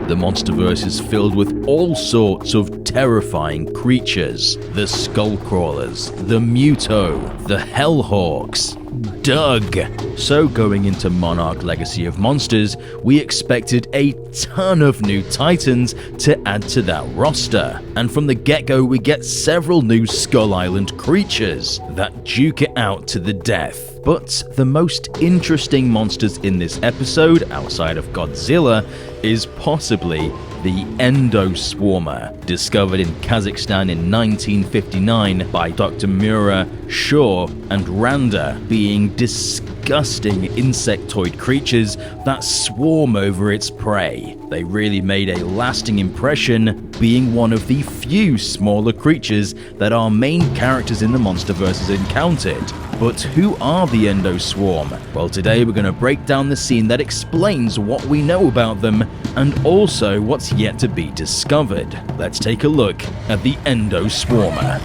The monsterverse is filled with all sorts of terrifying creatures. The Skullcrawlers, the MUTO, the Hellhawks, Doug. So going into Monarch Legacy of Monsters, we expected a ton of new titans to add to that roster. And from the get-go we get several new Skull Island creatures that duke it out to the death. But the most interesting monsters in this episode, outside of Godzilla, is possibly the Endos Swarmer, discovered in Kazakhstan in 1959 by Dr. Mura, Shaw, and Randa, being disgusting insectoid creatures that swarm over its prey. They really made a lasting impression, being one of the few smaller creatures that our main characters in the MonsterVerse has encountered. But who are the Endos Swarm? Well, today we're going to break down the scene that explains what we know about them and also what's yet to be discovered. Let's take a look at the Endos Swarmer.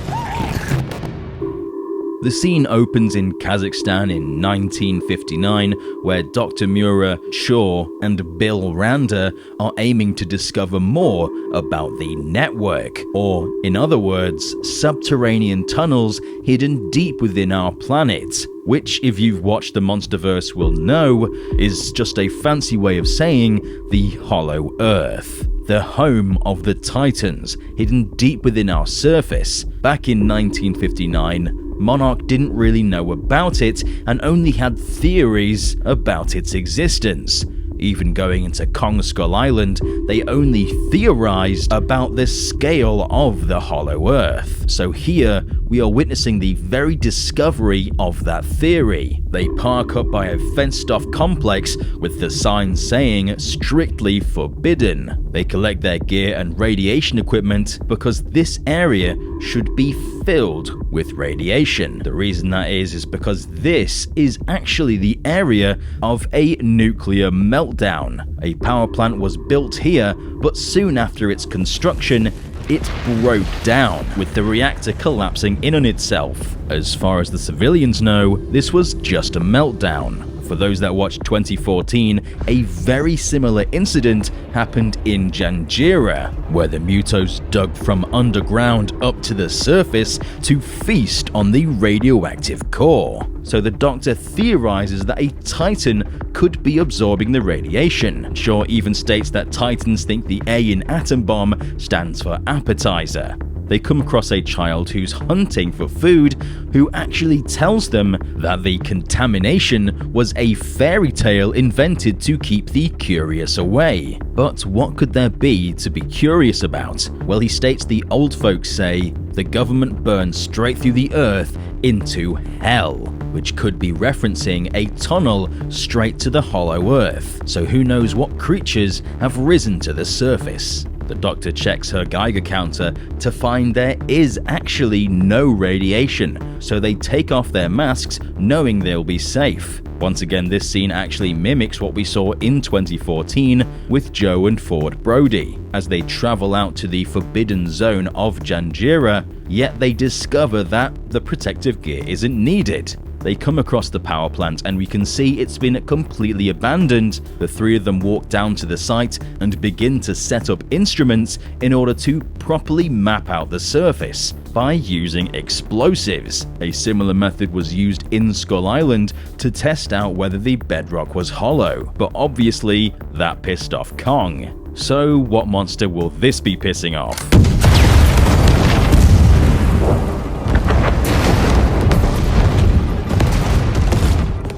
The scene opens in Kazakhstan in 1959, where Dr. Mura, Shaw, and Bill Randa are aiming to discover more about the network, or in other words, subterranean tunnels hidden deep within our planet, which, if you've watched the MonsterVerse will know, is just a fancy way of saying the Hollow Earth. The home of the Titans, hidden deep within our surface. Back in 1959, Monarch didn't really know about it and only had theories about its existence. Even going into Kong Skull Island, they only theorized about the scale of the Hollow Earth. So here, we are witnessing the very discovery of that theory. They park up by a fenced-off complex with the sign saying strictly forbidden. They collect their gear and radiation equipment because this area should be filled with radiation. The reason that is because this is actually the area of a nuclear meltdown. A power plant was built here, but soon after its construction, it broke down, with the reactor collapsing in on itself. As far as the civilians know, this was just a meltdown. For those that watched 2014, a very similar incident happened in Janjira, where the MUTOs dug from underground up to the surface to feast on the radioactive core. So the Doctor theorizes that a Titan could be absorbing the radiation. Shaw even states that Titans think the A in atom bomb stands for appetizer. They come across a child who's hunting for food, who actually tells them that the contamination was a fairy tale invented to keep the curious away. But what could there be to be curious about? Well, he states the old folks say the government burned straight through the earth into hell, which could be referencing a tunnel straight to the Hollow Earth. So who knows what creatures have risen to the surface. The Doctor checks her Geiger counter to find there is actually no radiation, so they take off their masks knowing they'll be safe. Once again, this scene actually mimics what we saw in 2014 with Joe and Ford Brody, as they travel out to the forbidden zone of Janjira, yet they discover that the protective gear isn't needed. They come across the power plant and we can see it's been completely abandoned. The three of them walk down to the site and begin to set up instruments in order to properly map out the surface by using explosives. A similar method was used in Skull Island to test out whether the bedrock was hollow, but obviously that pissed off Kong. So what monster will this be pissing off?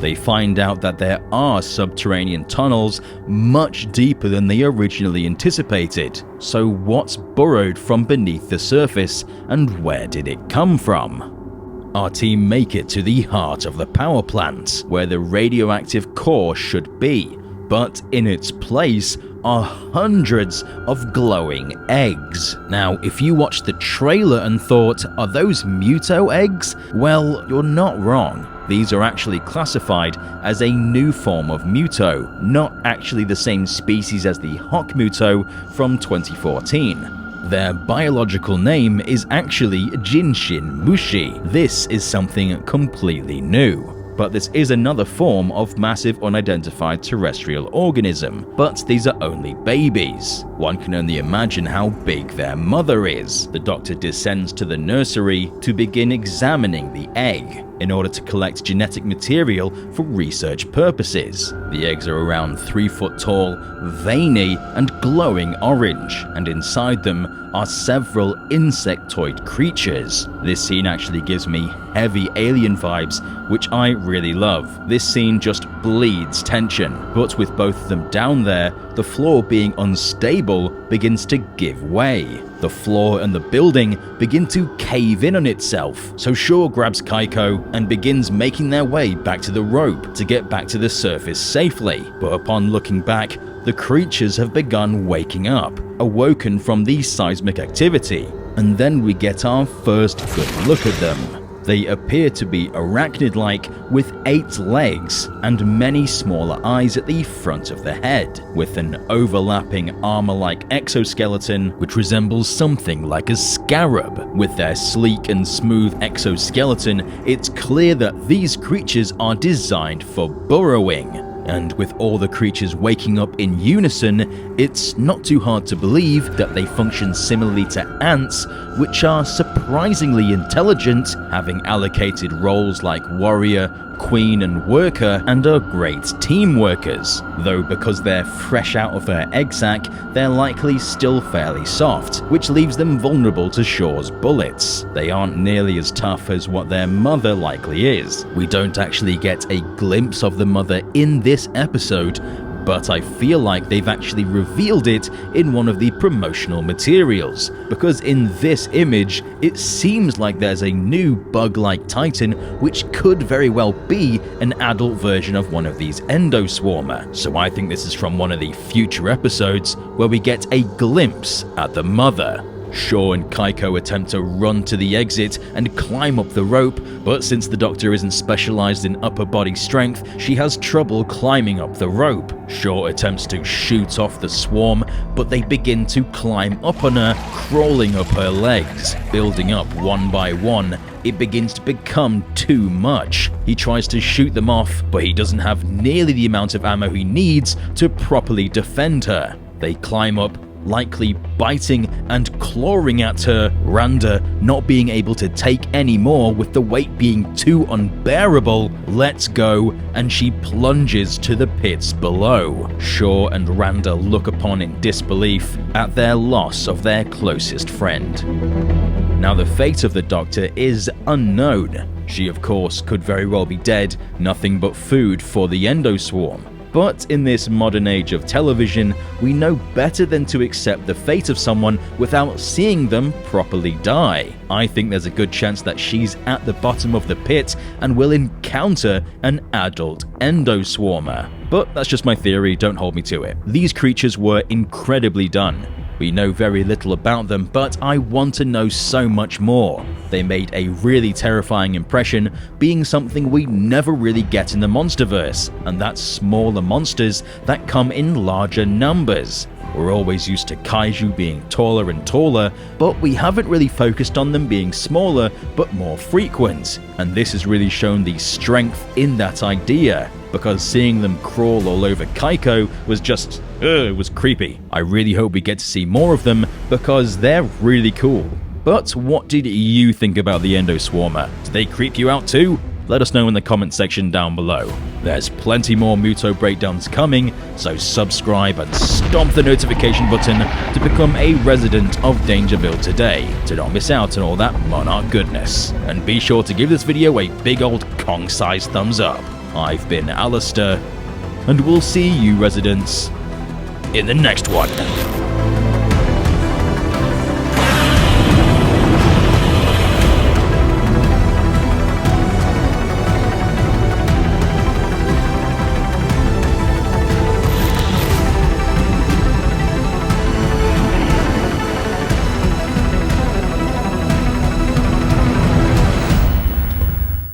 They find out that there are subterranean tunnels much deeper than they originally anticipated. So what's burrowed from beneath the surface, and where did it come from? Our team make it to the heart of the power plant, where the radioactive core should be, but in its place are hundreds of glowing eggs. Now, if you watched the trailer and thought, are those MUTO eggs? Well, you're not wrong. These are actually classified as a new form of MUTO, not actually the same species as the Hawk MUTO from 2014. Their biological name is actually Jinshin Mushi. This is something completely new. but this is another form of massive unidentified terrestrial organism. But these are only babies. One can only imagine how big their mother is. The doctor descends to the nursery to begin examining the egg in order to collect genetic material for research purposes. The eggs are around 3 foot tall, veiny, and glowing orange, and inside them are several insectoid creatures. This scene actually gives me heavy alien vibes, which I really love. This scene just bleeds tension, but with both of them down there, the floor being unstable begins to give way. The floor and the building begin to cave in on itself, so Shaw grabs Kaiko and begins making their way back to the rope to get back to the surface safely. But upon looking back, the creatures have begun waking up, awoken from the seismic activity, and then we get our first good look at them. They appear to be arachnid-like with 8 legs and many smaller eyes at the front of the head, with an overlapping armor-like exoskeleton which resembles something like a scarab. With their sleek and smooth exoskeleton, it's clear that these creatures are designed for burrowing. And with all the creatures waking up in unison, it's not too hard to believe that they function similarly to ants, which are surprisingly intelligent, having allocated roles like warrior, queen, and worker, and are great team workers. Though because they're fresh out of their egg sac, they're likely still fairly soft, which leaves them vulnerable to Shaw's bullets. They aren't nearly as tough as what their mother likely is. We don't actually get a glimpse of the mother in this episode, but I feel like they've actually revealed it in one of the promotional materials, because in this image, it seems like there's a new bug-like titan which could very well be an adult version of one of these Endos Swarmer. So I think this is from one of the future episodes where we get a glimpse at the mother. Shaw and Kaiko attempt to run to the exit and climb up the rope, but since the doctor isn't specialized in upper body strength, she has trouble climbing up the rope. Shaw attempts to shoot off the swarm, but they begin to climb up on her, crawling up her legs. Building up one by one, it begins to become too much. He tries to shoot them off, but he doesn't have nearly the amount of ammo he needs to properly defend her. They climb up, likely biting and clawing at her, Randa not being able to take any more with the weight being too unbearable, lets go and she plunges to the pits below. Shaw and Randa look upon in disbelief at their loss of their closest friend. Now the fate of the Doctor is unknown. She of course could very well be dead, nothing but food for the Endos Swarm. But in this modern age of television, we know better than to accept the fate of someone without seeing them properly die. I think there's a good chance that she's at the bottom of the pit and will encounter an adult Endos Swarmer. But that's just my theory, don't hold me to it. These creatures were incredibly done. We know very little about them, but I want to know so much more. They made a really terrifying impression, being something we never really get in the Monsterverse, and that's smaller monsters that come in larger numbers. We're always used to kaiju being taller and taller, but we haven't really focused on them being smaller but more frequent, and this has really shown the strength in that idea, because seeing them crawl all over Kaiko was just, it was creepy. I really hope we get to see more of them, because they're really cool. But what did you think about the Endos Swarmer? Did they creep you out too? Let us know in the comment section down below. There's plenty more MUTO breakdowns coming, so subscribe and stomp the notification button to become a resident of Dangerville today, to not miss out on all that Monarch goodness. And be sure to give this video a big old Kong-sized thumbs up. I've been Alistair, and we'll see you residents in the next one.